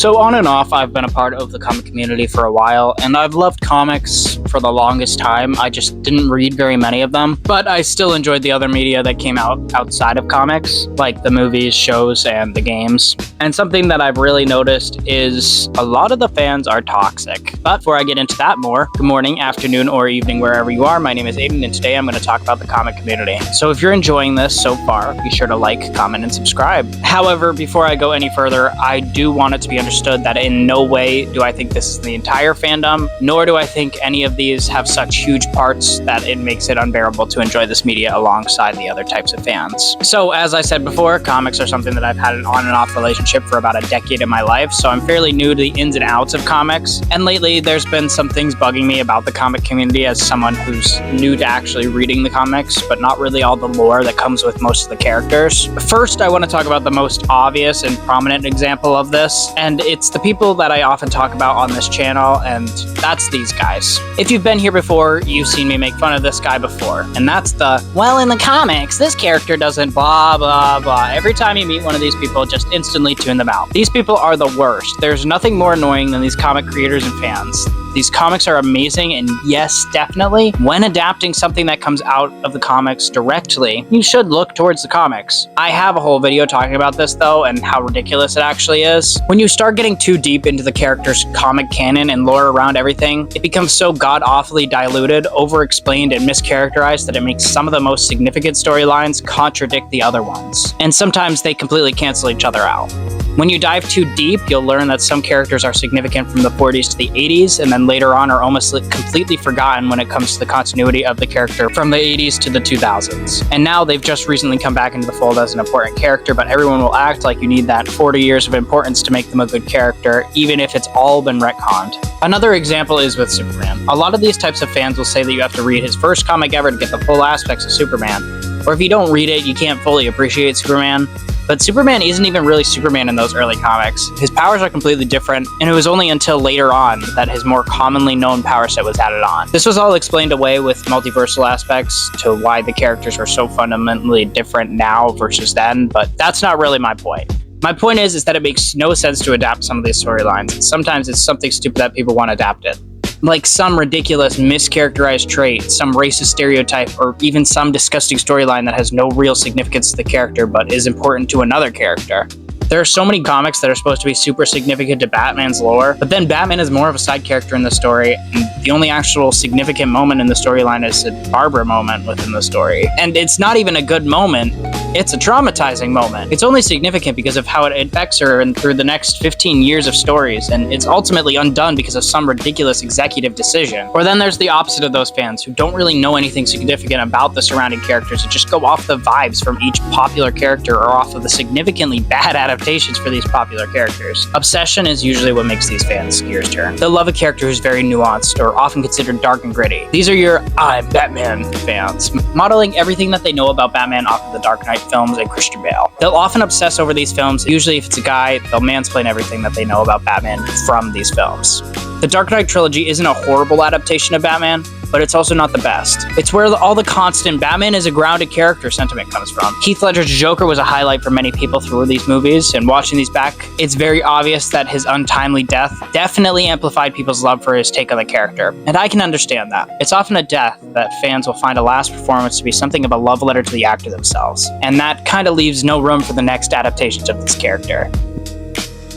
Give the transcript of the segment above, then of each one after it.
So on and off, I've been a part of the comic community for a while, and I've loved comics for the longest time. I just didn't read very many of them, but I still enjoyed the other media that came out outside of comics, like the movies, shows, and the games. And something that I've really noticed is a lot of the fans are toxic. But before I get into that more, good morning, afternoon, or evening, wherever you are. My name is Aiden, and today I'm going to talk about the comic community. So if you're enjoying this so far, be sure to like, comment, and subscribe. However, before I go any further, I do want it to be understood that in no way do I think this is the entire fandom, nor do I think any of these have such huge parts that it makes it unbearable to enjoy this media alongside the other types of fans. So as I said before, comics are something that I've had an on and off relationship for about a decade in my life, so I'm fairly new to the ins and outs of comics, and lately there's been some things bugging me about the comic community as someone who's new to actually reading the comics, but not really all the lore that comes with most of the characters. First, I want to talk about the most obvious and prominent example of this, and it's the people that I often talk about on this channel, and that's these guys. If you've been here before, you've seen me make fun of this guy before, and that's the, well, in the comics, this character doesn't blah, blah, blah. Every time you meet one of these people, just instantly tune them out. These people are the worst. There's nothing more annoying than these comic creators and fans. These comics are amazing, and yes, definitely, when adapting something that comes out of the comics directly, you should look towards the comics. I have a whole video talking about this, though, and how ridiculous it actually is. When you start getting too deep into the character's comic canon and lore around everything, it becomes so god-awfully diluted, over-explained, and mischaracterized that it makes some of the most significant storylines contradict the other ones. And sometimes they completely cancel each other out. When you dive too deep, you'll learn that some characters are significant from the 40s to the 80s, and then later on are almost completely forgotten when it comes to the continuity of the character from the 80s to the 2000s. And now they've just recently come back into the fold as an important character, but everyone will act like you need that 40 years of importance to make them a good character, even if it's all been retconned. Another example is with Superman. A lot of these types of fans will say that you have to read his first comic ever to get the full aspects of Superman, or if you don't read it, you can't fully appreciate Superman. But Superman isn't even really Superman in those early comics. His powers are completely different, and it was only until later on that his more commonly known power set was added on. This was all explained away with multiversal aspects to why the characters are so fundamentally different now versus then, but that's not really my point. My point is that it makes no sense to adapt some of these storylines. Sometimes it's something stupid that people want adapted. Like some ridiculous mischaracterized trait, some racist stereotype, or even some disgusting storyline that has no real significance to the character but is important to another character. There are so many comics that are supposed to be super significant to Batman's lore, but then Batman is more of a side character in the story, and the only actual significant moment in the storyline is a Barbara moment within the story. And it's not even a good moment, it's a traumatizing moment. It's only significant because of how it affects her and through the next 15 years of stories, and it's ultimately undone because of some ridiculous executive decision. Or then there's the opposite of those fans who don't really know anything significant about the surrounding characters and just go off the vibes from each popular character or off of the significantly bad adaptations for these popular characters. Obsession is usually what makes these fans' gears turn. They'll love a character who's very nuanced or often considered dark and gritty. These are your I'm Batman fans, modeling everything that they know about Batman off of the Dark Knight films and Christian Bale. They'll often obsess over these films. Usually if it's a guy, they'll mansplain everything that they know about Batman from these films. The Dark Knight trilogy isn't a horrible adaptation of Batman, but it's also not the best. It's where all the constant Batman is a grounded character sentiment comes from. Heath Ledger's Joker was a highlight for many people through these movies, and watching these back, it's very obvious that his untimely death definitely amplified people's love for his take on the character, and I can understand that. It's often a death that fans will find a last performance to be something of a love letter to the actor themselves, and that kind of leaves no room for the next adaptations of this character.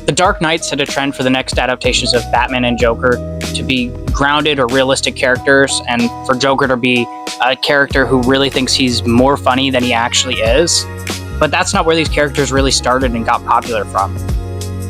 The Dark Knight set a trend for the next adaptations of Batman and Joker to be grounded or realistic characters, and for Joker to be a character who really thinks he's more funny than he actually is. But that's not where these characters really started and got popular from.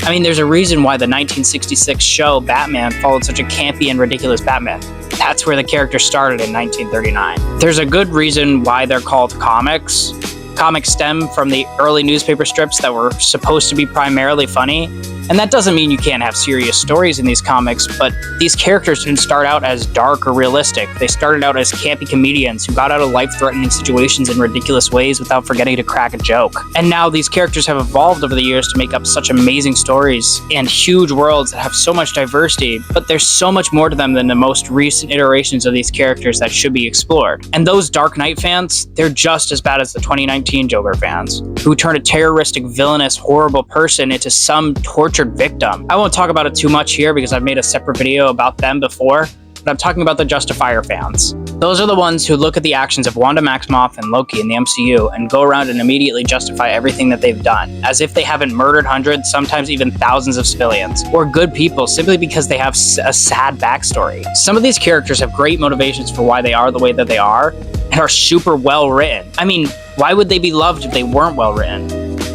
I mean, there's a reason why the 1966 show Batman followed such a campy and ridiculous Batman. That's where the character started in 1939. There's a good reason why they're called comics. Comics stem from the early newspaper strips that were supposed to be primarily funny, And that doesn't mean you can't have serious stories in these comics, but these characters didn't start out as dark or realistic. They started out as campy comedians who got out of life-threatening situations in ridiculous ways without forgetting to crack a joke. And now these characters have evolved over the years to make up such amazing stories and huge worlds that have so much diversity, but there's so much more to them than the most recent iterations of these characters that should be explored. And those Dark Knight fans, they're just as bad as the 2019 Joker fans, who turned a terroristic, villainous, horrible person into some tortured tortured victim. I won't talk about it too much here because I've made a separate video about them before, but I'm talking about the Justifier fans. Those are the ones who look at the actions of Wanda Maximoff and Loki in the MCU and go around and immediately justify everything that they've done, as if they haven't murdered hundreds, sometimes even thousands of civilians, or good people simply because they have a sad backstory. Some of these characters have great motivations for why they are the way that they are, and are super well written. I mean, why would they be loved if they weren't well written?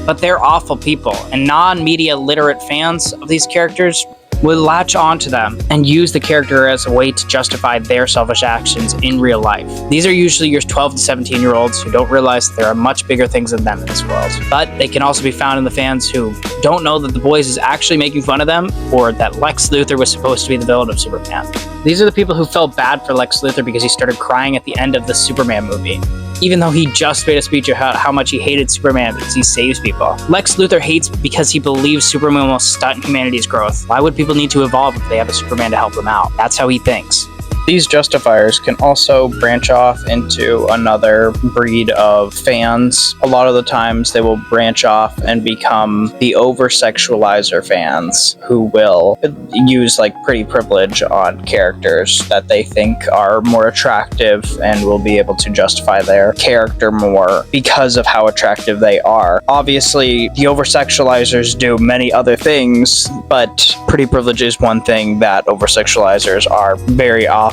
But they're awful people, and non-media literate fans of these characters will latch onto them and use the character as a way to justify their selfish actions in real life. These are usually your 12 to 17-year-olds who don't realize there are much bigger things than them in this world. But they can also be found in the fans who don't know that The Boys is actually making fun of them, or that Lex Luthor was supposed to be the villain of Superman. These are the people who felt bad for Lex Luthor because he started crying at the end of the Superman movie, even though he just made a speech about how much he hated Superman because he saves people. Lex Luthor hates because he believes Superman will stunt humanity's growth. Why would people need to evolve if they have a Superman to help them out? That's how he thinks. These justifiers can also branch off into another breed of fans. A lot of the times they will branch off and become the over-sexualizer fans who will use like pretty privilege on characters that they think are more attractive and will be able to justify their character more because of how attractive they are. Obviously, the over-sexualizers do many other things, but pretty privilege is one thing that over-sexualizers are very often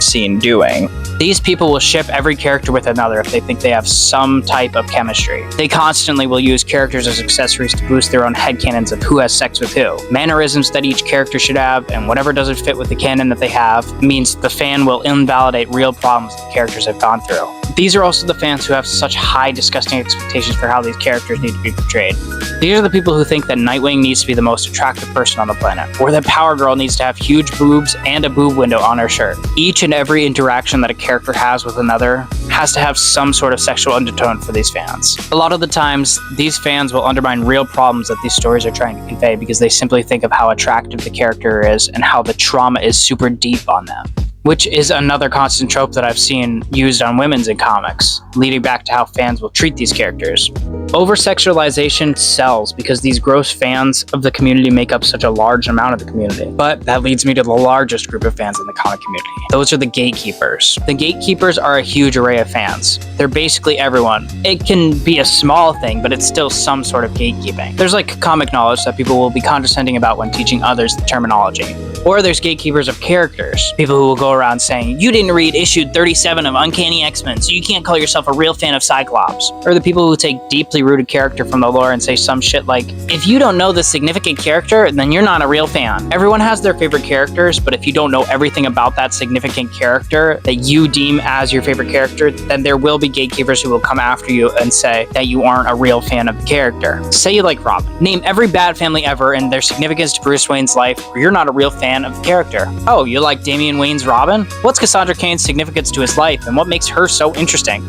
seen doing. These people will ship every character with another if they think they have some type of chemistry. They constantly will use characters as accessories to boost their own headcanons of who has sex with who. Mannerisms that each character should have, and whatever doesn't fit with the canon that they have, means the fan will invalidate real problems the characters have gone through. These are also the fans who have such high, disgusting expectations for how these characters need to be portrayed. These are the people who think that Nightwing needs to be the most attractive person on the planet, or that Power Girl needs to have huge boobs and a boob window on her shirt. Each and every interaction that a character has with another has to have some sort of sexual undertone for these fans. A lot of the times, these fans will undermine real problems that these stories are trying to convey because they simply think of how attractive the character is and how the trauma is super deep on them, which is another constant trope that I've seen used on women's in comics, leading back to how fans will treat these characters. Over-sexualization sells because these gross fans of the community make up such a large amount of the community. But that leads me to the largest group of fans in the comic community. Those are the gatekeepers. The gatekeepers are a huge array of fans. They're basically everyone. It can be a small thing, but it's still some sort of gatekeeping. There's like comic knowledge that people will be condescending about when teaching others the terminology. Or there's gatekeepers of characters. People who will go around saying, you didn't read issue 37 of Uncanny X-Men, so you can't call yourself a real fan of Cyclops. Or the people who take deeply rooted character from the lore and say some shit like, if you don't know the significant character, then you're not a real fan. Everyone has their favorite characters, but if you don't know everything about that significant character that you deem as your favorite character, then there will be gatekeepers who will come after you and say that you aren't a real fan of the character. Say you like Robin. Name every Bat family ever and their significance to Bruce Wayne's life, or you're not a real fan of the character. Oh, you like Damian Wayne's Robin? What's Cassandra Cain's significance to his life, and what makes her so interesting?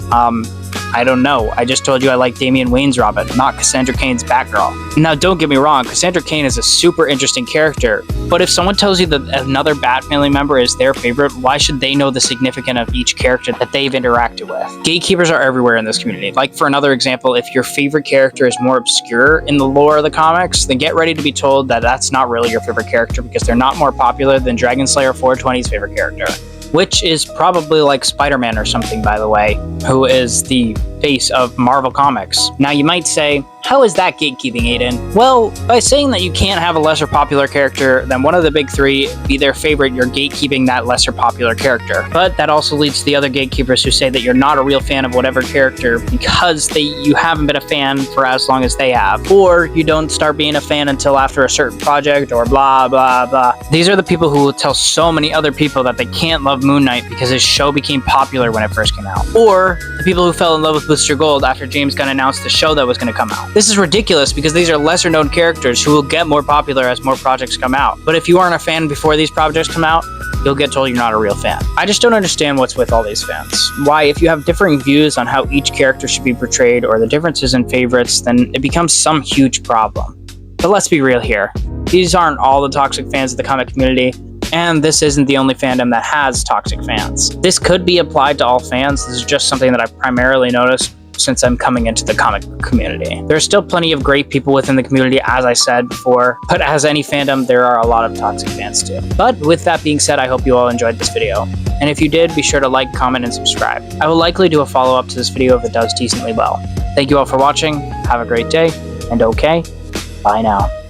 I don't know. I just told you I like Damian Wayne's Robin, not Cassandra Cain's Batgirl. Now, don't get me wrong, Cassandra Cain is a super interesting character, but if someone tells you that another Bat family member is their favorite, why should they know the significance of each character that they've interacted with? Gatekeepers are everywhere in this community. Like, for another example, if your favorite character is more obscure in the lore of the comics, then get ready to be told that that's not really your favorite character because they're not more popular than Dragon Slayer 420's favorite character. Which is probably like Spider-Man or something, by the way, who is the face of Marvel Comics. Now you might say, how is that gatekeeping, Aiden? Well, by saying that you can't have a lesser popular character than one of the big three be their favorite, you're gatekeeping that lesser popular character. But that also leads to the other gatekeepers who say that you're not a real fan of whatever character because you haven't been a fan for as long as they have. Or you don't start being a fan until after a certain project, or blah, blah, blah. These are the people who will tell so many other people that they can't love Moon Knight because his show became popular when it first came out. Or the people who fell in love with Booster Gold after James Gunn announced the show that was going to come out. This is ridiculous because these are lesser known characters who will get more popular as more projects come out. But if you aren't a fan before these projects come out, you'll get told you're not a real fan. I just don't understand what's with all these fans. Why, if you have differing views on how each character should be portrayed or the differences in favorites, then it becomes some huge problem. But let's be real here. These aren't all the toxic fans of the comic community, and this isn't the only fandom that has toxic fans. This could be applied to all fans. This is just something that I've primarily noticed since I'm coming into the comic community. There are still plenty of great people within the community, as I said before, but as any fandom, there are a lot of toxic fans too. But with that being said, I hope you all enjoyed this video. And if you did, be sure to like, comment, and subscribe. I will likely do a follow-up to this video if it does decently well. Thank you all for watching, have a great day, and okay, bye now.